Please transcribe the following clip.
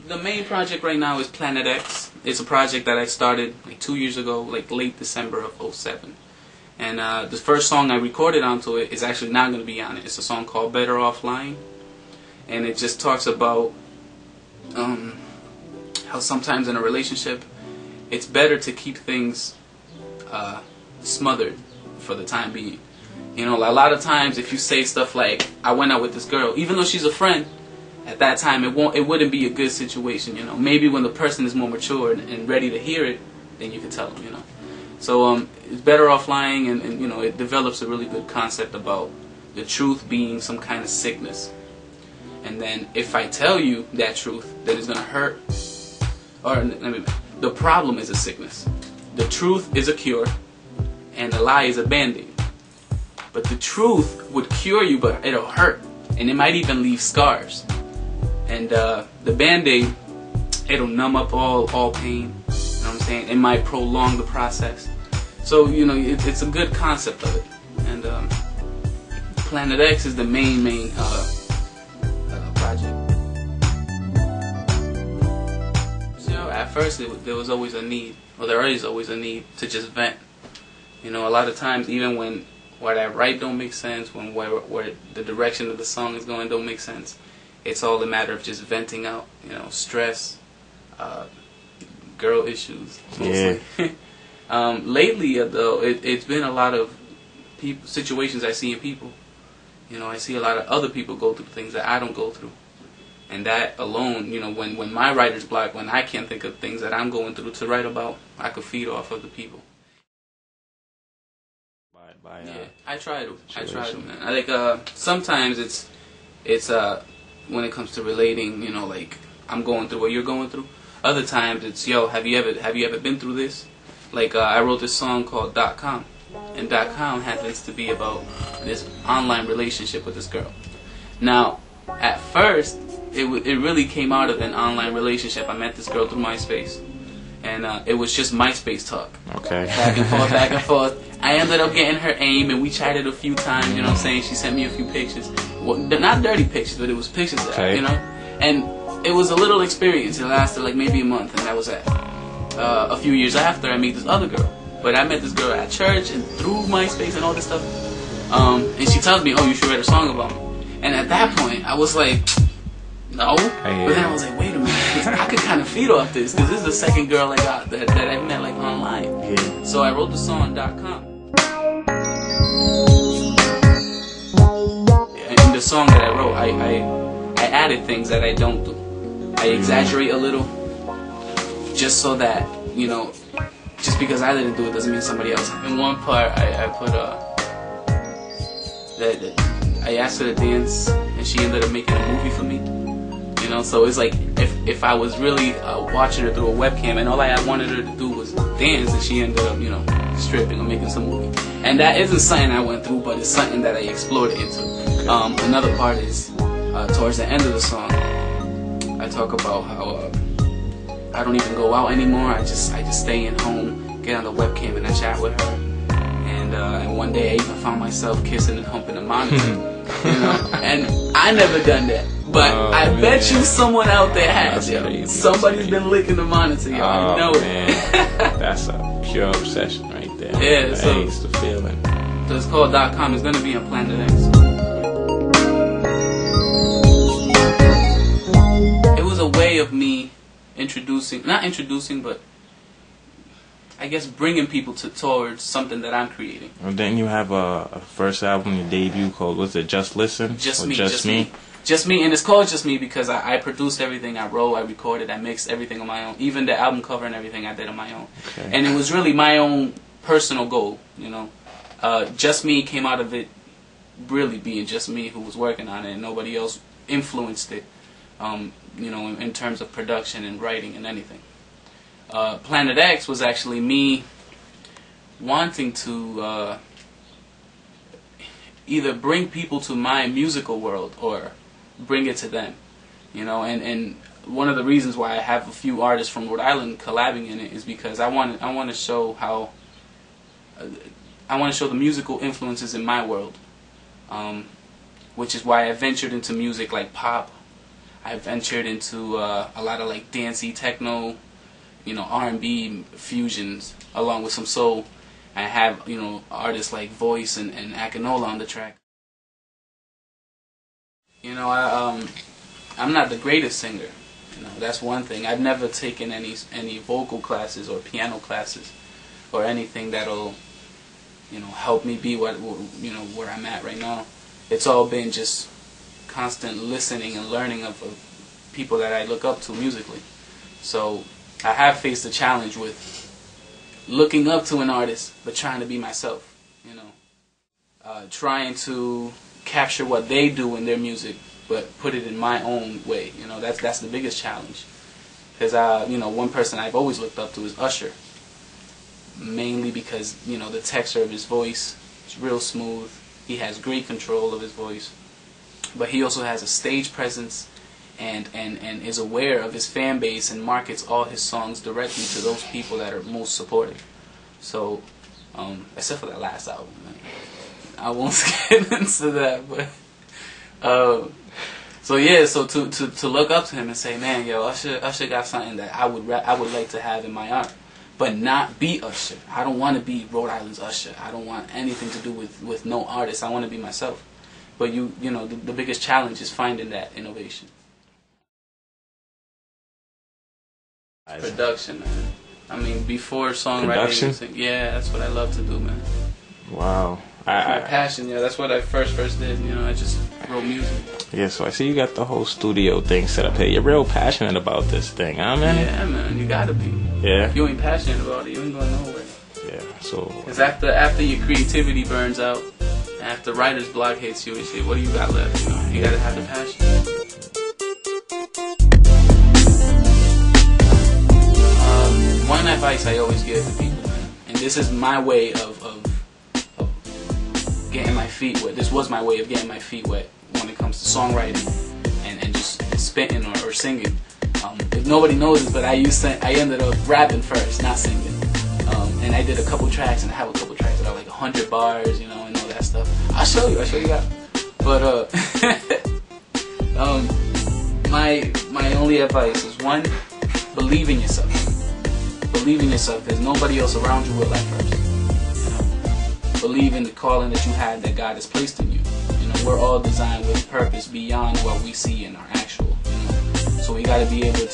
The main project right now is Planet X. It's a project that I started like 2 years ago, like late December of '07. And the first song I recorded onto it is actually not going to be on it. It's a song called Better Off Lying. And it just talks about how sometimes in a relationship it's better to keep things smothered for the time being. You know, a lot of times if you say stuff like, I went out with this girl, even though she's a friend, at that time it wouldn't be a good situation, you know. Maybe when the person is more mature and ready to hear it, then you can tell them, you know. So it's better off lying, and you know, it develops a really good concept about the truth being some kind of sickness. And then if I tell you that truth, that it's gonna hurt, or the problem is a sickness. The truth is a cure, and the lie is a band-aid. But the truth would cure you, but it'll hurt, and it might even leave scars. And the band-aid, it'll numb up all pain. You know what I'm saying? It might prolong the process. So, you know, it's a good concept of it. And Planet X is the main project. So, you know, at first there was always a need, or there is always a need to just vent. You know, a lot of times, even when what I write don't make sense, when where the direction of the song is going don't make sense, it's all a matter of just venting out, you know, stress, girl issues, mostly. Yeah. Lately, though, it's been a lot of situations I see in people. You know, I see a lot of other people go through things that I don't go through. And that alone, you know, when my writer's block, when I can't think of things that I'm going through to write about, I could feed off other people. Yeah, I try to, man. I think sometimes it's when it comes to relating, you know, like I'm going through what you're going through. Other times it's, yo, have you ever been through this? Like I wrote this song called .com, and .com happens to be about this online relationship with this girl. Now, at first, it really came out of an online relationship. I met this girl through MySpace, and it was just MySpace talk. Okay. Back and forth, back and forth. I ended up getting her AIM, and we chatted a few times, you know what I'm saying? She sent me a few pictures. Well, not dirty pictures, but it was pictures of her, you know? And it was a little experience. It lasted like maybe a month, and that was it. A few years after, I met this other girl. But I met this girl at church and through MySpace and all this stuff. And she tells me, oh, you should write a song about me. And at that point, I was like, no. But then I was like, wait a minute. I could kind of feed off this, because this is the second girl I got that I met like online. Yeah. So I wrote the song .com. In the song that I wrote, I added things that I don't do. I exaggerate a little, just so that, you know, just because I didn't do it doesn't mean somebody else. In one part, I put I asked her to dance, and she ended up making a movie for me. You know, so it's like if I was really watching her through a webcam, and all I wanted her to do was dance, and she ended up, you know, stripping or making some movie. And that isn't something I went through, but it's something that I explored into. Another part is towards the end of the song, I talk about how I don't even go out anymore. I just stay in home, get on the webcam, and I chat with her. And one day I even found myself kissing and humping a monitor. You know, and I never done that. But I bet you someone out there has, yo. Somebody's been licking the monitor, yo. I know it. That's a pure obsession right there. Yeah, so it's the feeling. So it's called .com. It's gonna be on Planet X. It was a way of me not introducing, but I guess bringing people towards something that I'm creating. And then you have a first album, your debut, called, what's it, Just Listen? Just Me. Just Me, and it's called Just Me because I produced everything, I wrote, I recorded, I mixed everything on my own. Even the album cover and everything I did on my own. Okay. And it was really my own personal goal, you know. Just Me came out of it really being just me who was working on it, and nobody else influenced it, you know, in terms of production and writing and anything. Planet X was actually me wanting to either bring people to my musical world or bring it to them, you know. And one of the reasons why I have a few artists from Rhode Island collabing in it is because I want to show how I want to show the musical influences in my world, which is why I ventured into music like pop, I ventured into a lot of like dancey techno, R&B fusions along with some soul. I have artists like Voice and Akinola on the track. I'm not the greatest singer. That's one thing. I've never taken any vocal classes or piano classes or anything that'll help me be where I'm at right now. It's all been just constant listening and learning of people that I look up to musically. So I have faced a challenge with looking up to an artist but trying to be myself. Trying to capture what they do in their music but put it in my own way. That's the biggest challenge. Because one person I've always looked up to is Usher. Mainly because the texture of his voice is real smooth. He has great control of his voice, but he also has a stage presence and is aware of his fan base and markets all his songs directly to those people that are most supportive. So, except for that last album, man. I won't get into that, but so yeah, so to look up to him and say, man, yo, Usher got something that I would like to have in my art, but not be Usher. I don't want to be Rhode Island's Usher. I don't want anything to do with no artist. I want to be myself. But the biggest challenge is finding that innovation. Production, man. I mean, before songwriting, yeah, that's what I love to do, man. Wow. My passion, yeah, that's what I first did. I just wrote music. Yeah, so I see you got the whole studio thing set up here. You're real passionate about this thing, huh, man? Yeah, man, you gotta be. Yeah. If you ain't passionate about it, you ain't going nowhere. Yeah, so. Because after your creativity burns out, after writer's block hits you and shit, what do you got left? You gotta have the passion. One advice I always give to people, man, and this is my way of getting my feet wet. This was my way of getting my feet wet when it comes to songwriting and just spitting or singing. If nobody knows this, but I ended up rapping first, not singing. And I did a couple tracks, and I have a couple tracks that are like 100 bars, and all that stuff. I'll show you that. But my only advice is, one, believe in yourself. Believe in yourself, because nobody else around you will at first. Believe in the calling that you had, that God has placed in you. We're all designed with purpose beyond what we see in our actual. So we got to be able to